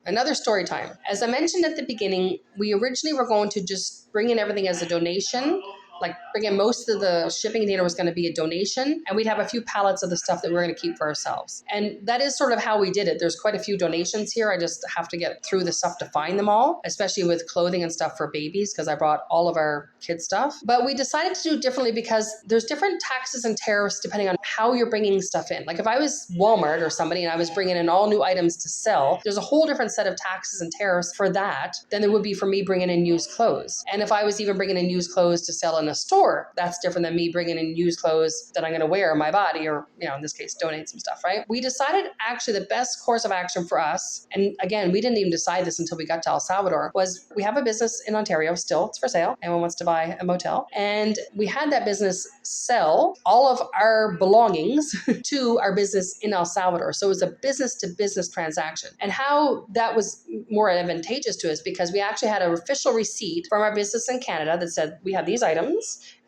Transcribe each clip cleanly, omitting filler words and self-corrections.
Another story time. As I mentioned at the beginning, we originally were going to just bring in everything as a donation. Like bring in most of the shipping container was going to be a donation, and we'd have a few pallets of the stuff that we're going to keep for ourselves. And that is sort of how we did it. There's quite a few donations here. I just have to get through the stuff to find them all, especially with clothing and stuff for babies, because I brought all of our kids' stuff. But we decided to do it differently because there's different taxes and tariffs depending on how you're bringing stuff in. Like if I was Walmart or somebody and I was bringing in all new items to sell, there's a whole different set of taxes and tariffs for that than there would be for me bringing in used clothes. And if I was even bringing in used clothes to sell in a store, that's different than me bringing in used clothes that I'm going to wear on my body, or, in this case, donate some stuff, right? We decided actually the best course of action for us, and again, we didn't even decide this until we got to El Salvador, was we have a business in Ontario still. It's for sale. Anyone wants to buy a motel. And we had that business sell all of our belongings to our business in El Salvador. So it was a business to business transaction. And how that was more advantageous to us because we actually had an official receipt from our business in Canada that said we have these items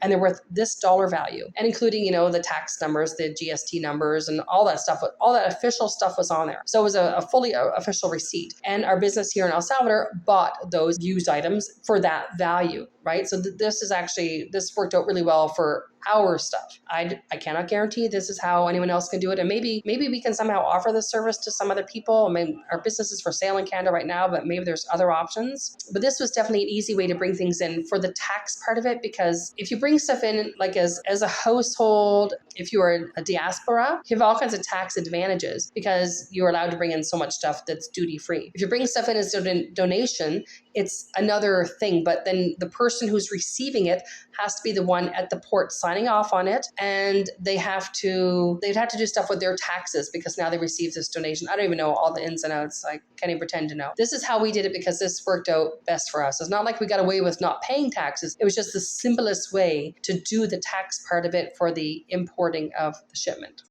and they're worth this dollar value, and including, the tax numbers, the GST numbers, and all that stuff. All that official stuff was on there. So it was a fully official receipt. And our business here in El Salvador bought those used items for that value, right? So this worked out really well for our stuff. I cannot guarantee this is how anyone else can do it. And maybe we can somehow offer this service to some other people. I mean, our business is for sale in Canada right now, but maybe there's other options. But this was definitely an easy way to bring things in for the tax part of it, because if you bring stuff in like as a household, if you are a diaspora, you have all kinds of tax advantages because you're allowed to bring in so much stuff that's duty free. If you bring stuff in as a donation, it's another thing, but then the person who's receiving it has to be the one at the port signing off on it, and they'd have to do stuff with their taxes because now they receive this donation. I don't even know all the ins and outs. I can't even pretend to know. This is how we did it because this worked out best for us. It's not like we got away with not paying taxes. It was just the simplest way to do the tax part of it for the importing of the shipment.